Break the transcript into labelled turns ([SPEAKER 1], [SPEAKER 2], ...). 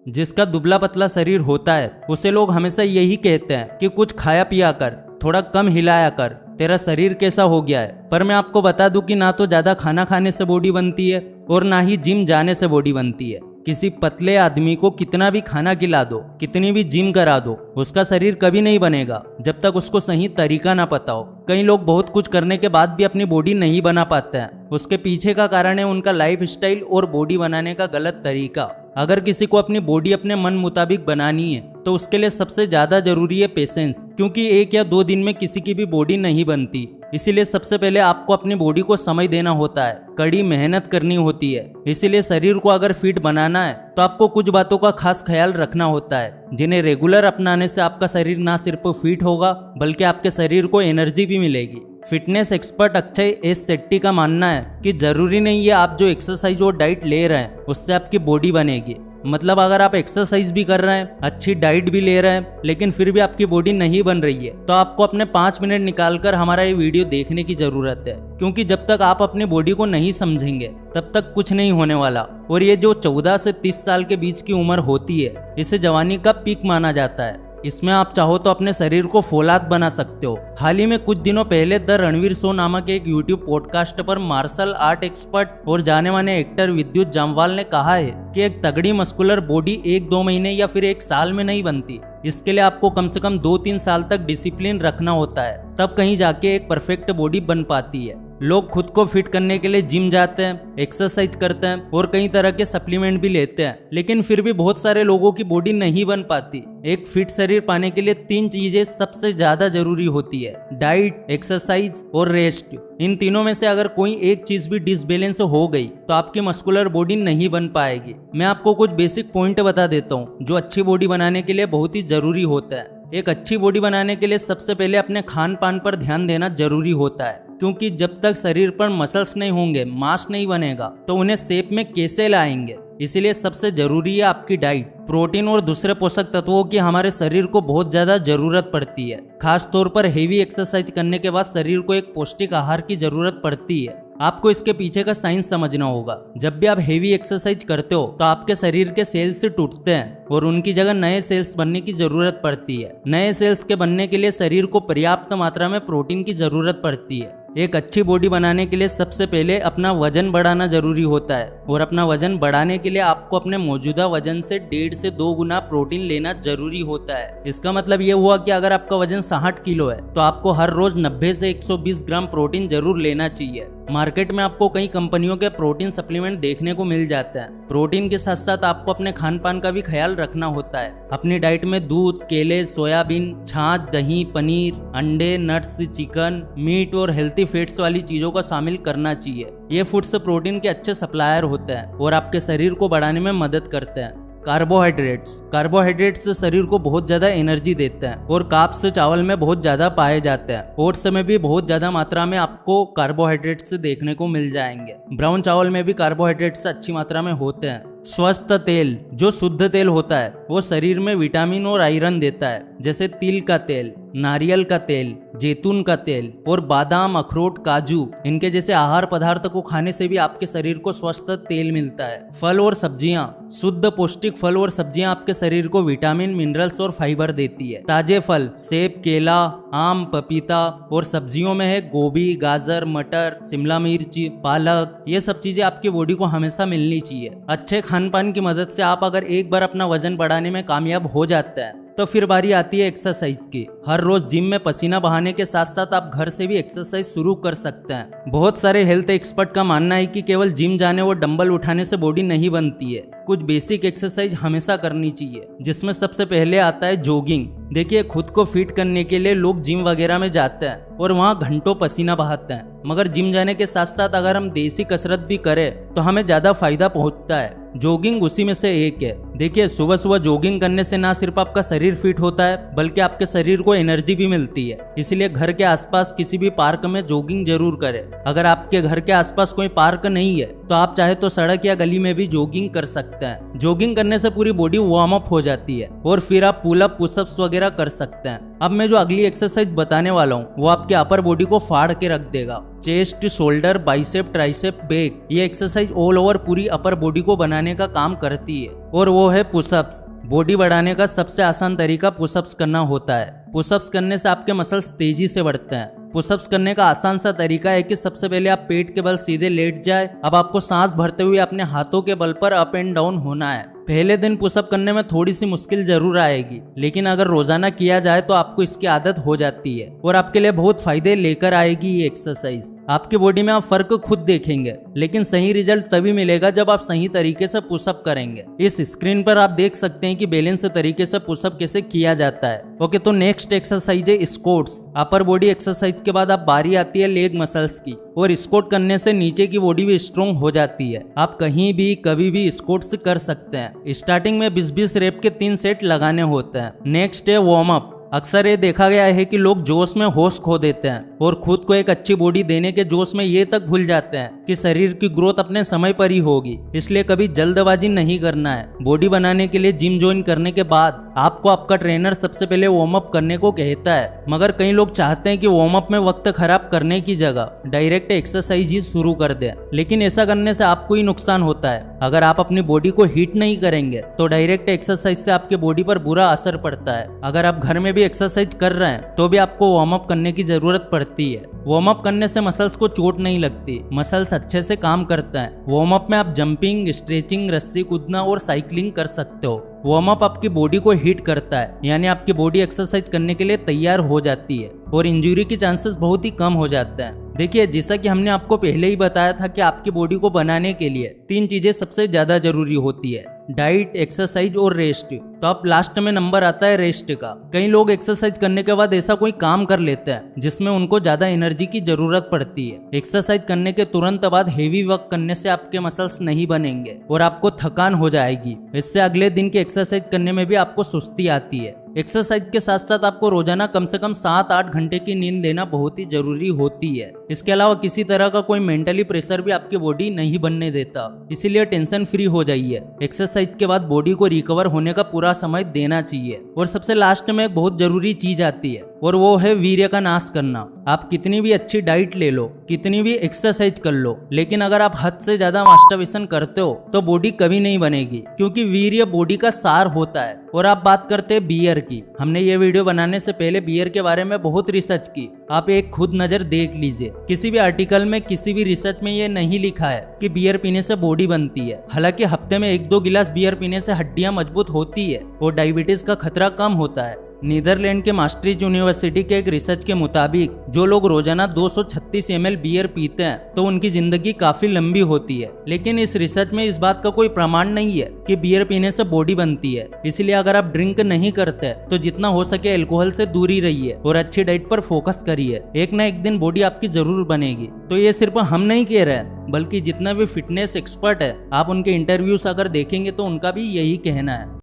[SPEAKER 1] जिसका दुबला पतला शरीर होता है उसे लोग हमेशा यही कहते हैं कि कुछ खाया पिया कर, थोड़ा कम हिलाया कर, तेरा शरीर कैसा हो गया है। पर मैं आपको बता दूं कि ना तो ज्यादा खाना खाने से बॉडी बनती है और ना ही जिम जाने से बॉडी बनती है। किसी पतले आदमी को कितना भी खाना खिला दो, कितनी भी जिम करा दो, उसका शरीर कभी नहीं बनेगा जब तक उसको सही तरीका ना पता हो। कई लोग बहुत कुछ करने के बाद भी अपनी बॉडी नहीं बना पाते हैं। उसके पीछे का कारण है उनका लाइफ स्टाइल और बॉडी बनाने का गलत तरीका। अगर किसी को अपनी बॉडी अपने मन मुताबिक बनानी है तो उसके लिए सबसे ज्यादा जरूरी है पेशेंस, क्योंकि 1 या 2 दिन में किसी की भी बॉडी नहीं बनती। इसीलिए सबसे पहले आपको अपनी बॉडी को समय देना होता है, कड़ी मेहनत करनी होती है। इसीलिए शरीर को अगर फिट बनाना है तो आपको कुछ बातों का खास ख्याल रखना होता है, जिन्हें रेगुलर अपनाने से आपका शरीर ना सिर्फ फिट होगा बल्कि आपके शरीर को एनर्जी भी मिलेगी। Fitness expert Akshay S Shetty का मानना है कि जरूरी नहीं है आप जो एक्सरसाइज और डाइट ले रहे हैं उससे आपकी बॉडी बनेगी। मतलब अगर आप एक्सरसाइज भी कर रहे हैं, अच्छी डाइट भी ले रहे हैं, लेकिन फिर भी आपकी बॉडी नहीं बन रही है तो आपको अपने 5 मिनट निकालकर हमारा ये वीडियो देखने की जरूरत है, क्योंकि जब तक आप अपनी बॉडी को नहीं समझेंगे तब तक कुछ नहीं होने वाला। और ये जो 14 से 30 साल के बीच की उम्र होती है इसे जवानी का पीक माना जाता है। इसमें आप चाहो तो अपने शरीर को फौलाद बना सकते हो। हाल ही में कुछ दिनों पहले द रणवीर शो नामक एक यूट्यूब पॉडकास्ट पर मार्शल आर्ट एक्सपर्ट और जाने माने एक्टर विद्युत जामवाल ने कहा है कि एक तगड़ी मस्कुलर बॉडी 1-2 महीने या फिर 1 साल में नहीं बनती। इसके लिए आपको कम से कम 2-3 साल तक डिसिप्लिन रखना होता है, तब कहीं जाके एक परफेक्ट बॉडी बन पाती है। लोग खुद को फिट करने के लिए जिम जाते हैं, एक्सरसाइज करते हैं और कई तरह के सप्लीमेंट भी लेते हैं, लेकिन फिर भी बहुत सारे लोगों की बॉडी नहीं बन पाती। एक फिट शरीर पाने के लिए 3 चीजें सबसे ज्यादा जरूरी होती है: डाइट, एक्सरसाइज और रेस्ट। इन तीनों में से अगर कोई एक चीज भी डिसबैलेंस हो गई तो आपकी मस्कुलर बॉडी नहीं बन पाएगी। मैं आपको कुछ बेसिक पॉइंट बता देता हूँ जो अच्छी बॉडी बनाने के लिए बहुत ही जरूरी होता है। एक अच्छी बॉडी बनाने के लिए सबसे पहले अपने खान पान पर ध्यान देना जरूरी होता है, क्योंकि जब तक शरीर पर मसल्स नहीं होंगे, मांस नहीं बनेगा तो उन्हें शेप में कैसे लाएंगे। इसीलिए सबसे जरूरी है आपकी डाइट। प्रोटीन और दूसरे पोषक तत्वों की हमारे शरीर को बहुत ज्यादा जरूरत पड़ती है। खास तौर पर हेवी एक्सरसाइज करने के बाद शरीर को एक पौष्टिक आहार की जरूरत पड़ती है। आपको इसके पीछे का साइंस समझना होगा। जब भी आप हेवी एक्सरसाइज करते हो तो आपके शरीर के सेल्स टूटते हैं और उनकी जगह नए सेल्स बनने की जरूरत पड़ती है। नए सेल्स के बनने के लिए शरीर को पर्याप्त मात्रा में प्रोटीन की जरूरत पड़ती है। एक अच्छी बॉडी बनाने के लिए सबसे पहले अपना वजन बढ़ाना जरूरी होता है, और अपना वजन बढ़ाने के लिए आपको अपने मौजूदा वजन से 1.5 से 2 गुना प्रोटीन लेना जरूरी होता है। इसका मतलब ये हुआ कि अगर आपका वजन 60 किलो है तो आपको हर रोज 90 से 120 ग्राम प्रोटीन जरूर लेना चाहिए। मार्केट में आपको कई कंपनियों के प्रोटीन सप्लीमेंट देखने को मिल जाते हैं। प्रोटीन के साथ साथ आपको अपने खान पान का भी ख्याल रखना होता है। अपनी डाइट में दूध, केले, सोयाबीन, छाछ, दही, पनीर, अंडे, नट्स, चिकन, मीट और हेल्थी फैट्स वाली चीजों को शामिल करना चाहिए। ये फूड्स प्रोटीन के अच्छे सप्लायर होते हैं और आपके शरीर को बढ़ाने में मदद करते हैं। कार्बोहाइड्रेट्स शरीर को बहुत ज्यादा एनर्जी देते हैं और कार्ब्स चावल में बहुत ज्यादा पाए जाते हैं। ओट्स में भी बहुत ज्यादा मात्रा में आपको कार्बोहाइड्रेट्स देखने को मिल जाएंगे। ब्राउन चावल में भी कार्बोहाइड्रेट्स अच्छी मात्रा में होते हैं। स्वस्थ तेल, जो शुद्ध तेल होता है, वो शरीर में विटामिन और आयरन देता है, जैसे तिल का तेल, नारियल का तेल, जैतून का तेल और बादाम, अखरोट, काजू, इनके जैसे आहार पदार्थ को खाने से भी आपके शरीर को स्वस्थ तेल मिलता है। फल और सब्जियां, शुद्ध पौष्टिक फल और सब्जियां आपके शरीर को विटामिन, मिनरल्स और फाइबर देती है। ताजे फल, सेब, केला, आम, पपीता और सब्जियों में है गोभी, गाजर, मटर, शिमला मिर्च, पालक। ये सब चीजें आपकी बॉडी को हमेशा मिलनी चाहिए। अच्छे खान पान की मदद से आप अगर एक बार अपना वजन बढ़ाने में कामयाब हो जाते हैं तो फिर बारी आती है एक्सरसाइज की। हर रोज जिम में पसीना बहाने के साथ साथ आप घर से भी एक्सरसाइज शुरू कर सकते हैं। बहुत सारे हेल्थ एक्सपर्ट का मानना है कि केवल जिम जाने और डंबल उठाने से बॉडी नहीं बनती है। कुछ बेसिक एक्सरसाइज हमेशा करनी चाहिए, जिसमें सबसे पहले आता है जॉगिंग। देखिए, खुद को फिट करने के लिए लोग जिम वगैरह में जाते हैं और वहाँ घंटों पसीना बहाते हैं, मगर जिम जाने के साथ साथ अगर हम देसी कसरत भी करें तो हमें ज्यादा फायदा पहुंचता है। जॉगिंग उसी में से एक है। देखिए, सुबह सुबह जॉगिंग करने से ना सिर्फ आपका शरीर फिट होता है बल्कि आपके शरीर को एनर्जी भी मिलती है। इसलिए घर के आसपास किसी भी पार्क में जॉगिंग जरूर करें। अगर आपके घर के आसपास कोई पार्क नहीं है तो आप चाहे तो सड़क या गली में भी जॉगिंग कर सकते हैं। जॉगिंग करने से पूरी बॉडी वार्म अप हो जाती है और फिर आप पुल अप, पुशअप्स वगैरह कर सकते हैं। अब मैं जो अगली एक्सरसाइज बताने वाला हूँ वो आपके अपर बॉडी को फाड़ के रख देगा chest, shoulder, bicep, tricep, back, ये एक्सरसाइज ऑल ओवर पूरी अपर बॉडी को बनाने का काम करती है और वो है पुशअप्स। बॉडी बढ़ाने का सबसे आसान तरीका पुशअप्स करना होता है। पुशअप्स करने से आपके मसल्स तेजी से बढ़ते हैं। पुशअप्स करने का आसान सा तरीका है कि सबसे पहले आप पेट के बल सीधे लेट जाए। अब आपको सांस भरते हुए अपने हाथों के बल पर अप एंड डाउन होना है। पहले दिन पुशअप करने में थोड़ी सी मुश्किल जरूर आएगी, लेकिन अगर रोजाना किया जाए तो आपको इसकी आदत हो जाती है और आपके लिए बहुत फायदे लेकर आएगी ये एक्सरसाइज। आपकी बॉडी में आप फर्क खुद देखेंगे, लेकिन सही रिजल्ट तभी मिलेगा जब आप सही तरीके से पुशअप करेंगे। इस स्क्रीन पर आप देख सकते हैं कि बैलेंस तरीके से पुशअप कैसे किया जाता है। ओके, तो नेक्स्ट एक्सरसाइज है स्क्वाट्स। अपर बॉडी एक्सरसाइज के बाद अब बारी आती है लेग मसल्स की, और स्क्वाट करने से नीचे की बॉडी भी स्ट्रॉन्ग हो जाती है। आप कहीं भी कभी भी स्क्वाट्स कर सकते हैं। स्टार्टिंग में 20-20 रेप के 3 सेट लगाने होते हैं। नेक्स्ट है वार्म अप। अक्सर ये देखा गया है कि लोग जोश में होश खो देते हैं और खुद को एक अच्छी बॉडी देने के जोश में ये तक भूल जाते हैं कि शरीर की ग्रोथ अपने समय पर ही होगी। इसलिए कभी जल्दबाजी नहीं करना है। बॉडी बनाने के लिए जिम ज्वाइन करने के बाद आपको आपका ट्रेनर सबसे पहले वार्म अप करने को कहता है, मगर कई लोग चाहते हैं कि वार्म अप में वक्त खराब करने की जगह डायरेक्ट एक्सरसाइज ही शुरू कर दें, लेकिन ऐसा करने से आपको ही नुकसान होता है। अगर आप अपनी बॉडी को हीट नहीं करेंगे तो डायरेक्ट एक्सरसाइज से आपके बॉडी पर बुरा असर पड़ता है। अगर आप घर में भी एक्सरसाइज कर रहे हैं तो भी आपको वार्म अप करने की जरूरत पड़ती है। वार्म अप करने से मसल्स को चोट नहीं लगती, मसल्स अच्छे से काम करते हैं। वार्म अप में आप जंपिंग, स्ट्रेचिंग, रस्सी कूदना और साइकिलिंग कर सकते हो। वार्म अप आपकी बॉडी को हीट करता है, यानी आपकी बॉडी एक्सरसाइज करने के लिए तैयार हो जाती है और इंजरी के चांसेस बहुत ही कम हो जाते हैं। देखिए, जैसा कि हमने आपको पहले ही बताया था कि आपकी बॉडी को बनाने के लिए 3 चीजें सबसे ज्यादा जरूरी होती है, डाइट, एक्सरसाइज और रेस्ट। तो अब लास्ट में नंबर आता है रेस्ट का। कई लोग एक्सरसाइज करने के बाद ऐसा कोई काम कर लेते हैं जिसमें उनको ज्यादा एनर्जी की जरूरत पड़ती है। एक्सरसाइज करने के तुरंत बाद हेवी वर्क करने से आपके मसल्स नहीं बनेंगे और आपको थकान हो जाएगी। इससे अगले दिन की एक्सरसाइज करने में भी आपको सुस्ती आती है। एक्सरसाइज के साथ साथ आपको रोजाना कम से कम 7-8 घंटे की नींद लेना बहुत ही जरूरी होती है। इसके अलावा किसी तरह का कोई मेंटली प्रेशर भी आपकी बॉडी नहीं बनने देता, इसीलिए टेंशन फ्री हो जाइए। एक्सरसाइज के बाद बॉडी को रिकवर होने का पूरा समय देना चाहिए। और सबसे लास्ट में एक बहुत जरूरी चीज आती है और वो है वीर्य का नाश करना। आप कितनी भी अच्छी डाइट ले लो, कितनी भी एक्सरसाइज कर लो, लेकिन अगर आप हद से ज्यादा मास्टरबेशन करते हो तो बॉडी कभी नहीं बनेगी, क्योंकि वीर्य बॉडी का सार होता है। और आप बात करते हैं बियर की। हमने ये वीडियो बनाने से पहले बियर के बारे में बहुत रिसर्च की। आप एक खुद नजर देख लीजिए, किसी भी आर्टिकल में, किसी भी रिसर्च में ये नहीं लिखा है कि बियर पीने से बॉडी बनती है। हालांकि हफ्ते में 1-2 गिलास बियर पीने से हड्डियां मजबूत होती है और डायबिटीज का खतरा कम होता है। नीदरलैंड के मास्ट्रिच यूनिवर्सिटी के एक रिसर्च के मुताबिक जो लोग रोजाना 236 ml बियर पीते हैं तो उनकी जिंदगी काफी लंबी होती है। लेकिन इस रिसर्च में इस बात का कोई प्रमाण नहीं है कि बियर पीने से बॉडी बनती है। इसलिए अगर आप ड्रिंक नहीं करते तो जितना हो सके अल्कोहल से दूरी रहिए और अच्छी डाइट पर फोकस करिए। एक ना एक दिन बॉडी आपकी जरूर बनेगी। तो ये सिर्फ हम नहीं कह रहे हैं, बल्कि जितना भी फिटनेस एक्सपर्ट है, आप उनके इंटरव्यूज अगर देखेंगे तो उनका भी यही कहना है।